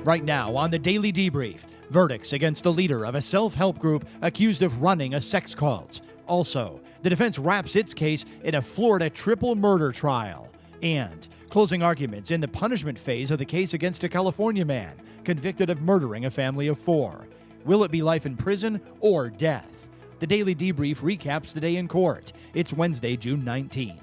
Right now on the Daily Debrief, verdicts against the leader of a self-help group accused of running a sex cult. Also, the defense wraps its case in a Florida triple murder trial. And closing arguments in the punishment phase of the case against a California man convicted of murdering a family of 4. Will it be life in prison or death? The Daily Debrief recaps the day in court. It's Wednesday, June 19th.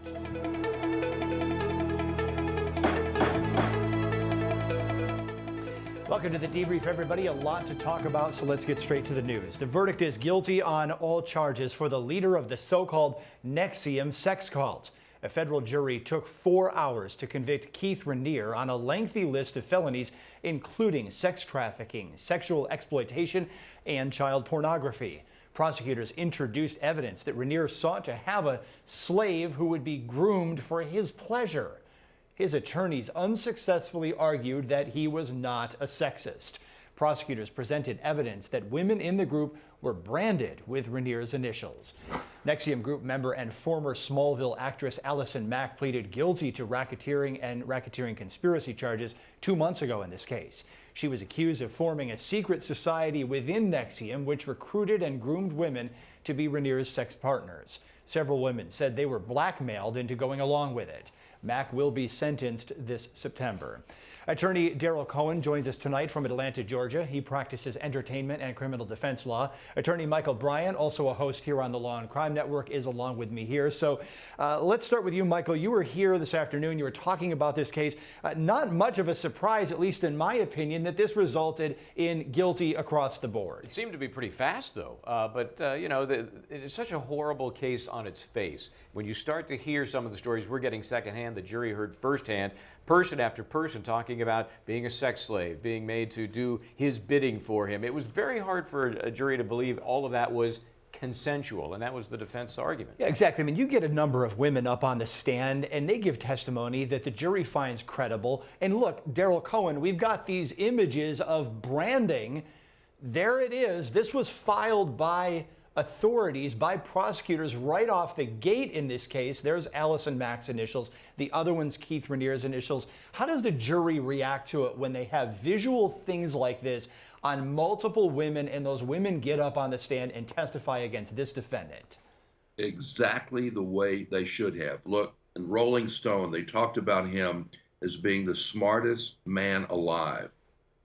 Welcome to the Debrief, everybody. A lot to talk about, so let's get straight to the news. The verdict is guilty on all charges for the leader of the so-called Nxivm sex cult. A federal jury took 4 hours to convict Keith Rainier on a lengthy list of felonies, including sex trafficking, sexual exploitation, and child pornography. Prosecutors introduced evidence that Rainier sought to have a slave who would be groomed for his pleasure. His attorneys unsuccessfully argued that he was not a sexist. Prosecutors presented evidence that women in the group were branded with Rainier's initials. Nxivm group member and former Smallville actress Allison Mack pleaded guilty to racketeering and racketeering conspiracy charges 2 months ago in this case. She was accused of forming a secret society within Nxivm which recruited and groomed women to be Rainier's sex partners. Several women said they were blackmailed into going along with it. Mack will be sentenced this September. Attorney Darryl Cohen joins us tonight from Atlanta, Georgia. He practices entertainment and criminal defense law. Attorney Michel Bryant, also a host here on the Law&Crime Network, is along with me here. So let's start with you, Michael. You were here this afternoon. You were talking about this case. Not much of a surprise, at least in my opinion, that this resulted in guilty across the board. It seemed to be pretty fast, though. You know, it's such a horrible case on its face. When you start to hear some of the stories we're getting secondhand, the jury heard firsthand, person after person talking about being a sex slave, being made to do his bidding for him. It was very hard for a jury to believe all of that was consensual, and that was the defense argument. Yeah, exactly. I mean, you get a number of women up on the stand, and they give testimony that the jury finds credible. And look, Darryl Cohen, we've got these images of branding. There it is. This was filed by authorities, by prosecutors right off the gate in this case. There's Allison Mack's initials. The other one's Keith Rainier's initials. How does the jury react to it when they have visual things like this on multiple women and those women get up on the stand and testify against this defendant? Exactly the way they should have. Look, in Rolling Stone, they talked about him as being the smartest man alive.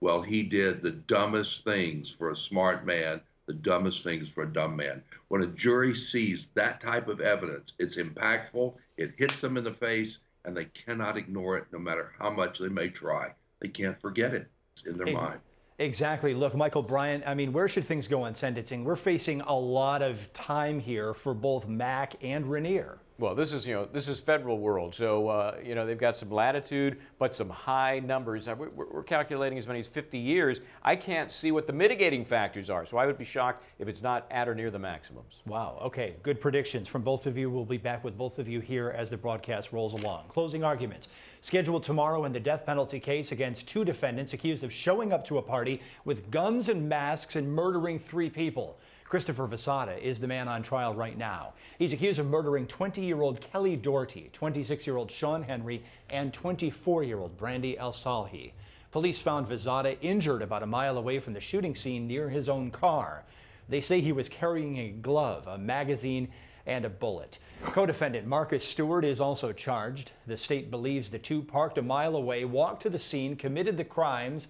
Well, he did the dumbest things for a smart man, the dumbest things for a dumb man. When a jury sees that type of evidence, it's impactful, it hits them in the face, and they cannot ignore it no matter how much they may try. They can't forget it. It's in their mind. Exactly. Look, Michel Bryant, I mean, where should things go on sentencing? We're facing a lot of time here for both Mack and Rainier. Well, this is federal world, so they've got some latitude, but some high numbers. We're calculating as many as 50 years. I can't see what the mitigating factors are, so I would be shocked if it's not at or near the maximums. Wow. Okay. Good predictions from both of you. We'll be back with both of you here as the broadcast rolls along. Closing arguments scheduled tomorrow in the death penalty case against 2 defendants accused of showing up to a party with guns and masks and murdering 3 people. Christopher Vasada is the man on trial right now. He's accused of murdering 20-year-old Kelly Doherty, 26-year-old Sean Henry, and 24-year-old Brandy El-Salhi. Police found Vasada injured about a mile away from the shooting scene near his own car. They say he was carrying a glove, a magazine, and a bullet. Co-defendant Marcus Stewart is also charged. The state believes the 2 parked a mile away, walked to the scene, committed the crimes,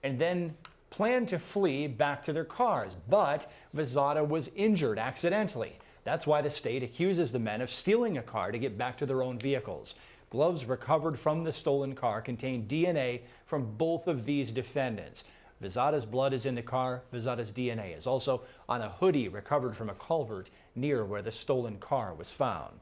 and then planned to flee back to their cars, but Vasada was injured accidentally. That's why the state accuses the men of stealing a car to get back to their own vehicles. Gloves recovered from the stolen car contain DNA from both of these defendants. Vasada's blood is in the car. Vasada's DNA is also on a hoodie recovered from a culvert near where the stolen car was found.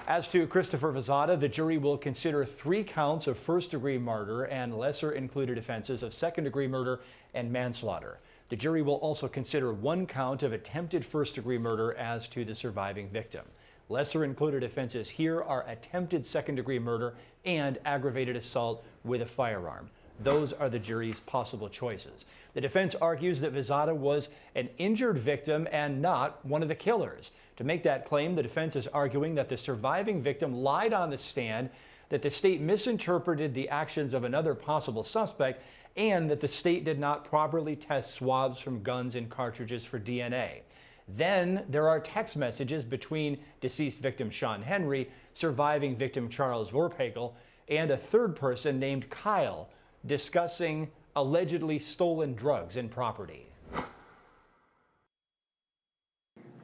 As to Christopher Vasada, the jury will consider 3 counts of first-degree murder and lesser-included offenses of second-degree murder and manslaughter. The jury will also consider 1 count of attempted first-degree murder as to the surviving victim. Lesser-included offenses here are attempted second-degree murder and aggravated assault with a firearm. Those are the jury's possible choices. The defense argues that Vasada was an injured victim and not one of the killers. To make that claim, the defense is arguing that the surviving victim lied on the stand that the state misinterpreted the actions of another possible suspect and that the state did not properly test swabs from guns and cartridges for DNA. Then there are text messages between deceased victim Sean Henry, surviving victim Charles Vorpagel, and a third person named Kyle discussing allegedly stolen drugs and property.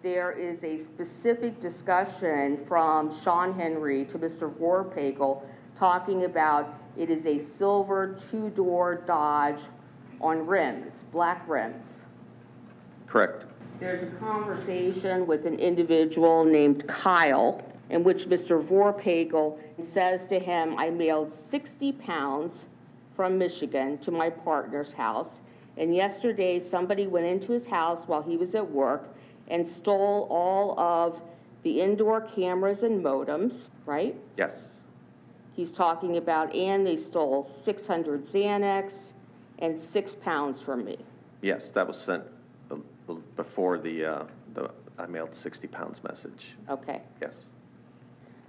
There is a specific discussion from Sean Henry to Mr. Vorpagel talking about it is a silver two-door Dodge on rims, black rims. Correct. There's a conversation with an individual named Kyle in which Mr. Vorpagel says to him, I mailed 60 pounds from Michigan to my partner's house, and yesterday somebody went into his house while he was at work and stole all of the indoor cameras and modems, right? Yes. He's talking about, and they stole 600 Xanax and 6 pounds from me. Yes, that was sent before the I mailed 60 pounds message. Okay. Yes.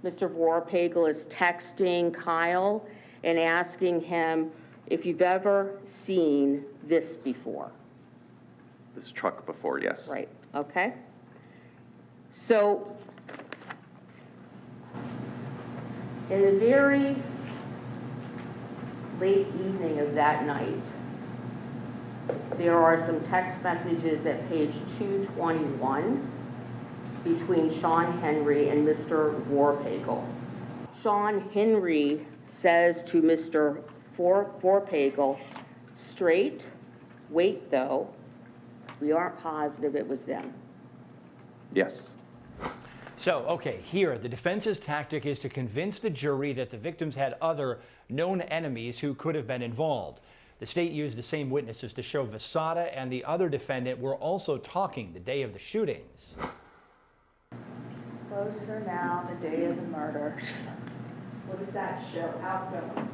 Mr. Vorpagel is texting Kyle and asking him if you've ever seen this before. This truck before, yes. Right, okay. So, in the very late evening of that night, there are some text messages at page 221 between Sean Henry and Mr. Vorpagel. Sean Henry says to Mr. Vorpagel, straight, wait though, we aren't positive it was them. Yes. So, okay, here, the defense's tactic is to convince the jury that the victims had other known enemies who could have been involved. The state used the same witnesses to show Vasada and the other defendant were also talking the day of the shootings. Closer now, the day of the murders. What does that show? Outgoing.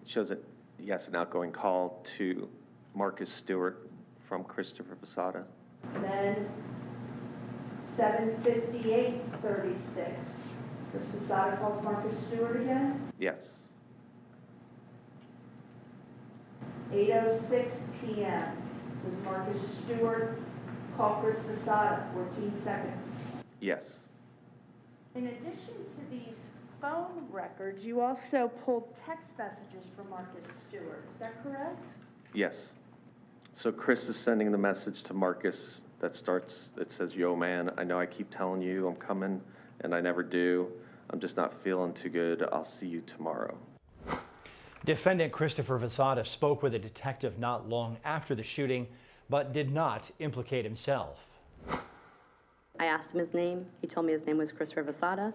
It shows it, yes, an outgoing call to Marcus Stewart from Christopher Vasada. Then 7:58:36. Does Vasada calls Marcus Stewart again? Yes. 8:06 p.m. Does Marcus Stewart call Chris Vasada? 14 seconds. Yes. In addition to these phone records, you also pulled text messages from Marcus Stewart. Is that correct? Yes. So Chris is sending the message to Marcus that starts, it says, yo man, I know I keep telling you I'm coming and I never do. I'm just not feeling too good. I'll see you tomorrow. Defendant Christopher Vasada spoke with a detective not long after the shooting, but did not implicate himself. I asked him his name. He told me his name was Christopher Vasada.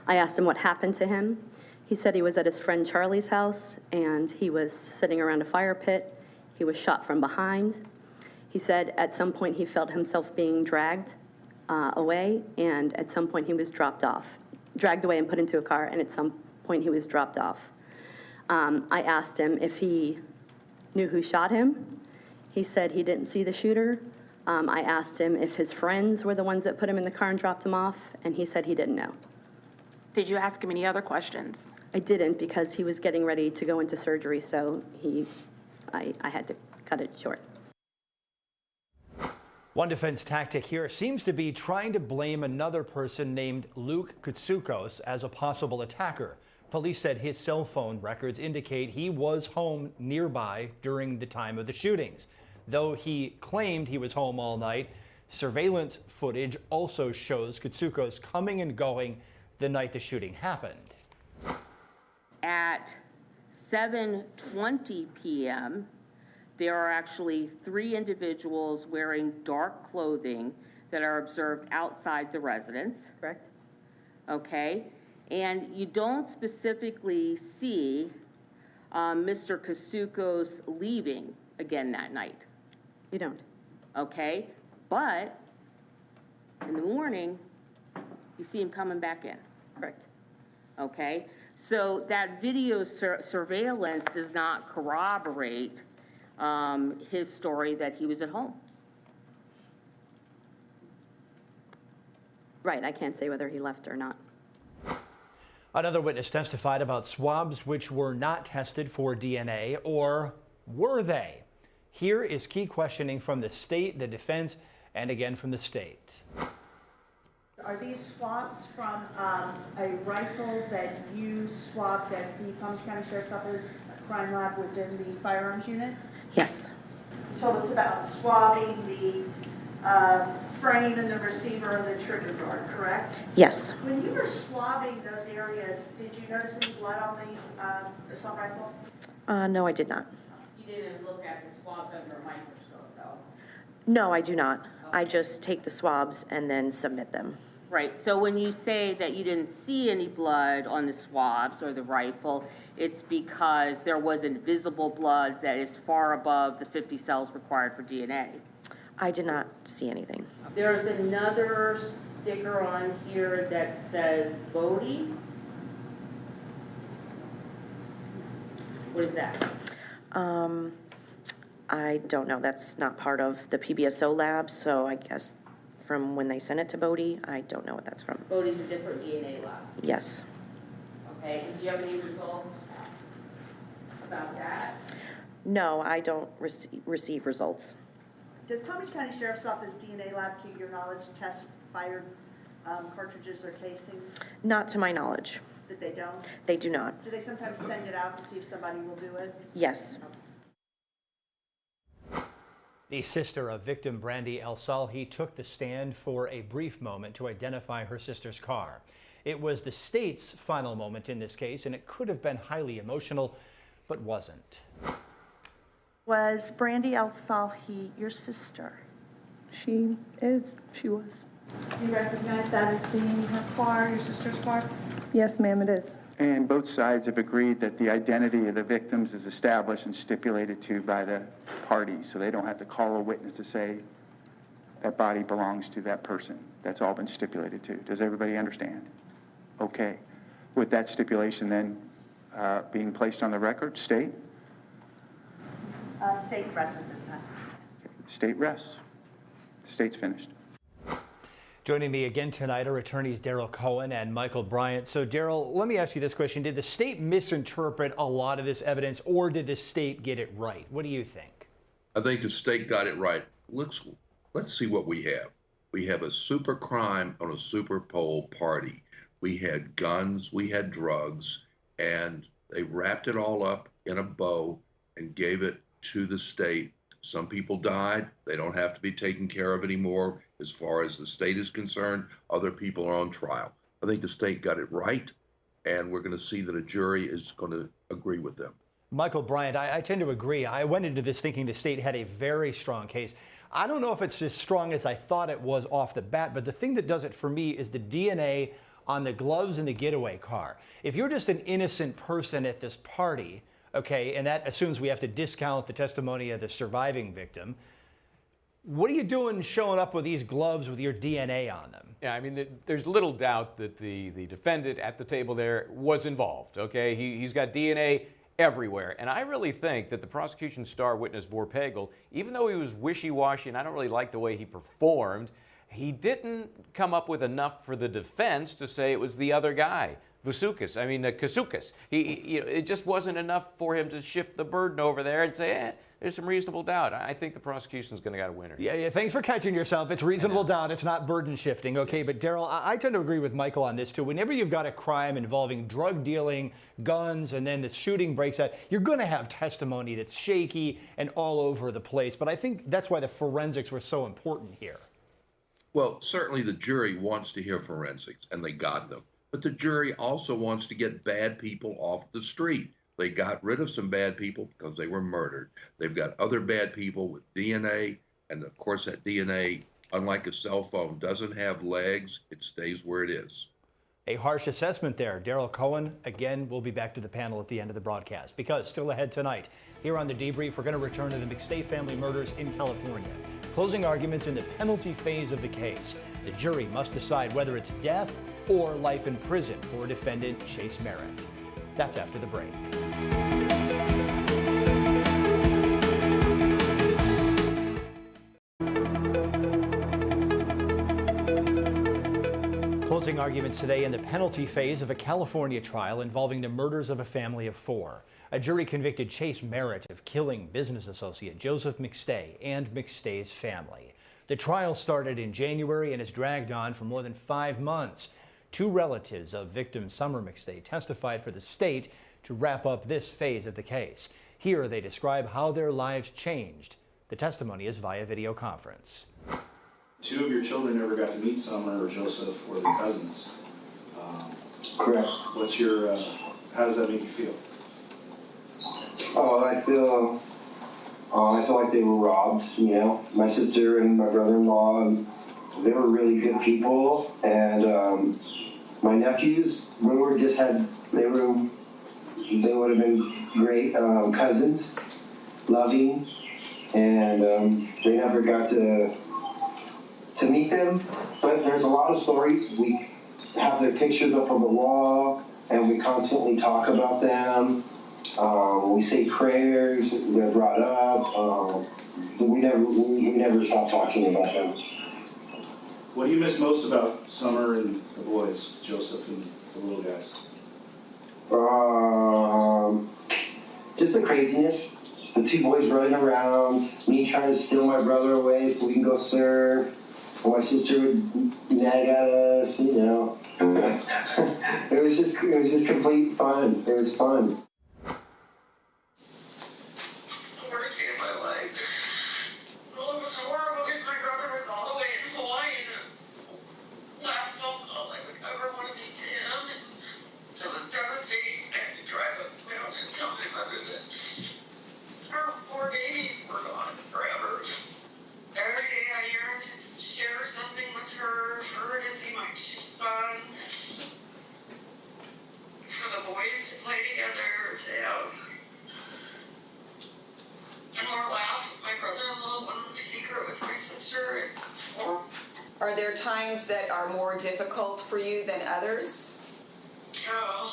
I asked him what happened to him. He said he was at his friend Charlie's house and he was sitting around a fire pit. He was shot from behind. He said at some point he felt himself being dragged away, and at some point he was dragged away and put into a car, and at some point he was dropped off. I asked him if he knew who shot him. He said he didn't see the shooter. I asked him if his friends were the ones that put him in the car and dropped him off, and he said he didn't know. Did you ask him any other questions? I didn't, because he was getting ready to go into surgery, so I had to cut it short. One defense tactic here seems to be trying to blame another person named Luke Kutsukos as a possible attacker. Police said his cell phone records indicate he was home nearby during the time of the shootings. Though he claimed he was home all night, surveillance footage also shows Kutsukos coming and going the night the shooting happened. At 7:20 p.m., there are actually 3 individuals wearing dark clothing that are observed outside the residence. Correct? Okay? And you don't specifically see Mr. Kutsukos leaving again that night. You don't? Okay? But in the morning, you see him coming back in. Correct. Okay? So that video surveillance does not corroborate his story that he was at home. Right, I can't say whether he left or not. Another witness testified about swabs which were not tested for DNA, or were they? Here is key questioning from the state, the defense, and again from the state. Are these swabs from a rifle that you swabbed at the Palm Beach County Sheriff's Office crime lab within the firearms unit? Yes. You told us about swabbing the frame and the receiver and the trigger guard, correct? Yes. When you were swabbing those areas, did you notice any blood on the assault rifle? No, I did not. You didn't look at the swabs under a microscope, though? No, I do not. I just take the swabs and then submit them. Right, so when you say that you didn't see any blood on the swabs or the rifle, it's because there was invisible blood that is far above the 50 cells required for DNA. I did not see anything. There's another sticker on here that says Bodie. What is that? I don't know. That's not part of the PBSO lab, so I guess from when they sent it to Bodie, I don't know what that's from. Bodie's a different DNA lab. Yes. Okay, and do you have any results about that? No, I don't receive results. Does Palm Beach County Sheriff's Office DNA lab, to your knowledge, test fired cartridges or casings? Not to my knowledge. That they don't? They do not. Do they sometimes send it out to see if somebody will do it? Yes. The sister of victim Brandy El-Salhi took the stand for a brief moment to identify her sister's car. It was the state's final moment in this case, and it could have been highly emotional, but wasn't. Was Brandy El-Salhi your sister? She is. She was. Do you recognize that as being her car, your sister's car? Yes, ma'am, it is. And both sides have agreed that the identity of the victims is established and stipulated to by the parties, so they don't have to call a witness to say that body belongs to that person. That's all been stipulated to. Does everybody understand? Okay. With that stipulation then being placed on the record, state? State rests at this time. State rests. The state's finished. Joining me again tonight are attorneys Darryl Cohen and Michel Bryant. So Darryl, let me ask you this question. Did the state misinterpret a lot of this evidence, or did the state get it right? What do you think? I think the state got it right. Let's see what we have. We have a super crime on a super pole party. We had guns, we had drugs, and they wrapped it all up in a bow and gave it to the state. Some people died. They don't have to be taken care of anymore. As far as the state is concerned, other people are on trial. I think the state got it right, and we're going to see that a jury is going to agree with them. Michel Bryant, I tend to agree. I went into this thinking the state had a very strong case. I don't know if it's as strong as I thought it was off the bat, but the thing that does it for me is the DNA on the gloves in the getaway car. If you're just an innocent person at this party, okay, and that assumes we have to discount the testimony of the surviving victim, what are you doing showing up with these gloves with your DNA on them? Yeah, I mean, there's little doubt that the defendant at the table there was involved, okay? He's got DNA everywhere. And I really think that the prosecution's star witness, Vorpagel, even though he was wishy-washy and I don't really like the way he performed, he didn't come up with enough for the defense to say it was the other guy. Kasoukas. It just wasn't enough for him to shift the burden over there and say, there's some reasonable doubt. I think the prosecution's going to get a winner. Yeah, thanks for catching yourself. It's reasonable doubt. It's not burden shifting. Okay, yes. But Darryl, I tend to agree with Michel on this too. Whenever you've got a crime involving drug dealing, guns, and then the shooting breaks out, you're going to have testimony that's shaky and all over the place. But I think that's why the forensics were so important here. Well, certainly the jury wants to hear forensics, and they got them. But the jury also wants to get bad people off the street. They got rid of some bad people because they were murdered. They've got other bad people with DNA, and of course that DNA, unlike a cell phone, doesn't have legs. It stays where it is. A harsh assessment there. Darryl Cohen, again, we'll be back to the panel at the end of the broadcast, because still ahead tonight, here on The Debrief, we're going to return to the McStay family murders in California. Closing arguments in the penalty phase of the case. The jury must decide whether it's death or life in prison for defendant Chase Merritt. That's after the break. Closing arguments today in the penalty phase of a California trial involving the murders of a family of 4. A jury convicted Chase Merritt of killing business associate Joseph McStay and McStay's family. The trial started in January and has dragged on for more than 5 months. 2 relatives of victim Summer McStay testified for the state to wrap up this phase of the case. Here they describe how their lives changed. The testimony is via video conference. 2 of your children never got to meet Summer or Joseph or their cousins. Correct. What's your, how does that make you feel? Oh, I feel like they were robbed, you know. My sister and my brother-in-law, they were really good people, and my nephews, they would have been great cousins, loving, and they never got to meet them. But there's a lot of stories. We have their pictures up on the wall, and we constantly talk about them. We say prayers, they're brought up. We never stop talking about them. What do you miss most about Summer and the boys, Joseph and the little guys? Just the craziness. The 2 boys running around, me trying to steal my brother away so we can go surf. And my sister would nag at us, you know. It was just complete fun. It was fun. Worst day of my life. Well, it was horrible because my brother was all the way in Hawaii, and the last phone call I would ever want to make to him, and it was devastating. I had to drive up down and tell my mother that our 4 babies were gone forever. Every day I yearned to share something with her, for her to see my 2 sons, for the boys to play together, to have more laugh with my brother-in-law, one secret with my sister. Are there times that are more difficult for you than others? Yeah.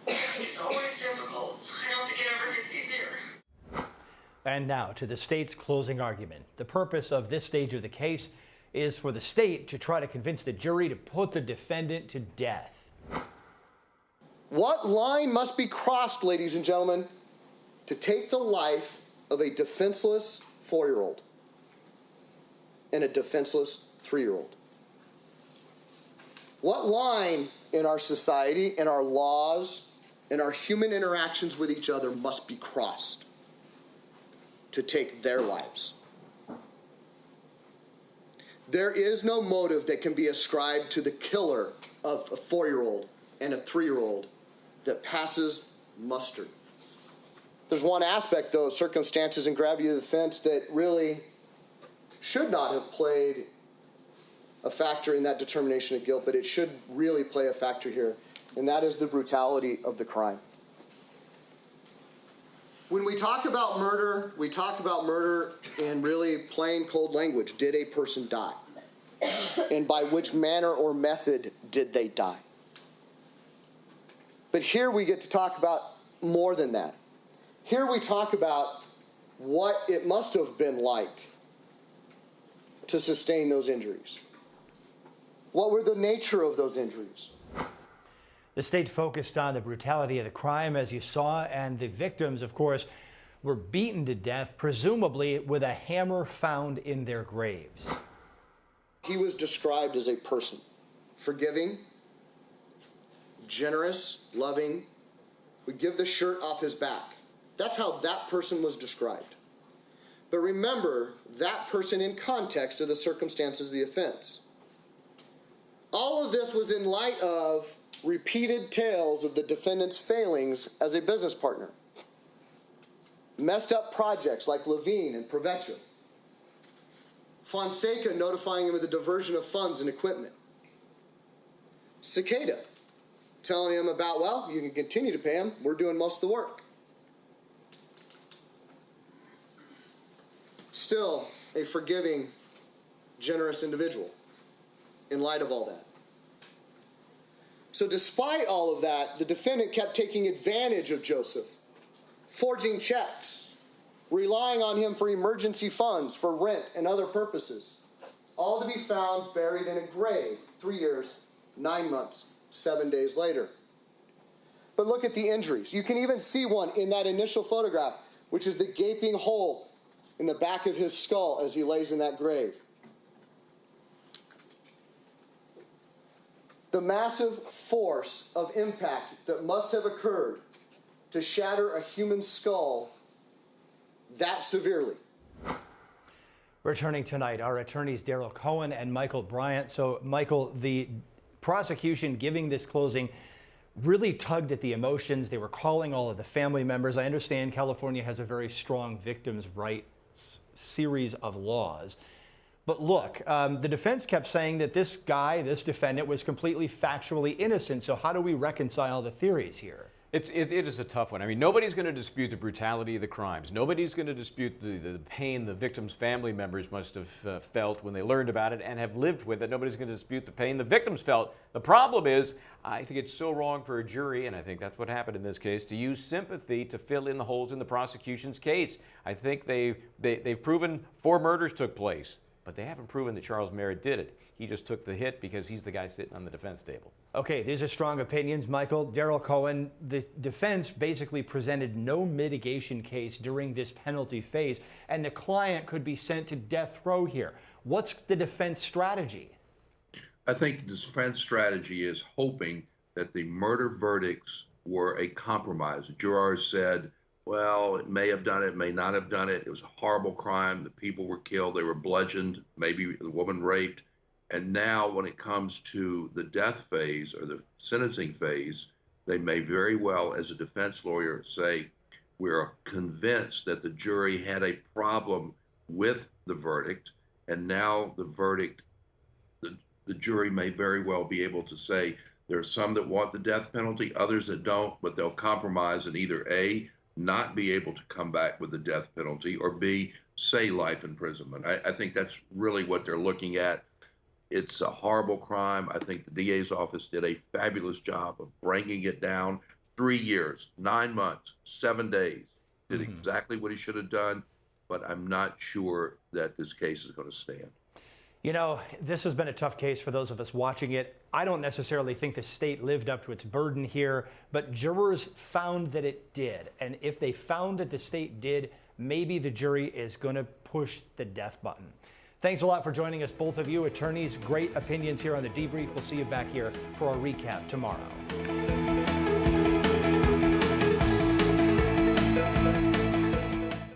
It's always difficult. I don't think it ever gets easier. And now to the state's closing argument. The purpose of this stage of the case is for the state to try to convince the jury to put the defendant to death. What line must be crossed, ladies and gentlemen, to take the life of a defenseless 4-year-old and a defenseless 3-year-old? What line in our society, in our laws, in our human interactions with each other must be crossed to take their lives? There is no motive that can be ascribed to the killer of a 4-year-old and a 3-year-old that passes muster. There's one aspect, though, circumstances and gravity of the offense, that really should not have played a factor in that determination of guilt, but it should really play a factor here, and that is the brutality of the crime. When we talk about murder, we talk about murder in really plain, cold language. Did a person die? And by which manner or method did they die? But here we get to talk about more than that. Here we talk about what it must have been like to sustain those injuries. What were the nature of those injuries? The state focused on the brutality of the crime, as you saw, and the victims, of course, were beaten to death, presumably with a hammer found in their graves. He was described as a person, forgiving, generous, loving, would give the shirt off his back. That's how that person was described. But remember, that person in context of the circumstances of the offense. All of this was in light of repeated tales of the defendant's failings as a business partner. Messed up projects like Levine and Provetra. Fonseca notifying him of the diversion of funds and equipment. Cicada telling him about, well, you can continue to pay him, we're doing most of the work. Still a forgiving, generous individual in light of all that. So despite all of that, the defendant kept taking advantage of Joseph, forging checks, relying on him for emergency funds, for rent and other purposes, all to be found buried in a grave 3 years, 9 months, 7 days later. But look at the injuries. You can even see one in that initial photograph, which is the gaping hole in the back of his skull as he lays in that grave. The massive force of impact that must have occurred to shatter a human skull that severely. Returning tonight, our attorneys Darryl Cohen and Michel Bryant. So, Michael, the prosecution giving this closing really tugged at the emotions. They were calling all of the family members. I understand California has a very strong victims' rights series of laws. But look, the defense kept saying that this guy, this defendant, was completely factually innocent. So how do we reconcile the theories here? It is a tough one. I mean, nobody's going to dispute the brutality of the crimes. Nobody's going to dispute the pain the victim's family members must have felt when they learned about it and have lived with it. Nobody's going to dispute the pain the victims felt. The problem is, I think it's so wrong for a jury, and I think that's what happened in this case, to use sympathy to fill in the holes in the prosecution's case. I think they've proven 4 murders took place, but they haven't proven that Charles Merritt did it. He just took the hit because he's the guy sitting on the defense table. Okay, these are strong opinions, Michael. Darryl Cohen, the defense basically presented no mitigation case during this penalty phase, and the client could be sent to death row here. What's the defense strategy? I think the defense strategy is hoping that the murder verdicts were a compromise. The jurors said, well, it may have done it, may not have done it. It was a horrible crime. The people were killed. They were bludgeoned, maybe the woman raped. And now when it comes to the death phase or the sentencing phase, they may very well, as a defense lawyer, say, we're convinced that the jury had a problem with the verdict. And now the verdict, the jury may very well be able to say, there are some that want the death penalty, others that don't, but they'll compromise and either A, not be able to come back with the death penalty, or B, say life imprisonment. I think that's really what they're looking at. It's a horrible crime. I think the DA's office did a fabulous job of bringing it down. 3 years, 9 months, 7 days. Did exactly what he should have done, but I'm not sure that this case is going to stand. You know, this has been a tough case for those of us watching it. I don't necessarily think the state lived up to its burden here, but jurors found that it did. And if they found that the state did, maybe the jury is going to push the death button. Thanks a lot for joining us, both of you attorneys. Great opinions here on The Debrief. We'll see you back here for our recap tomorrow.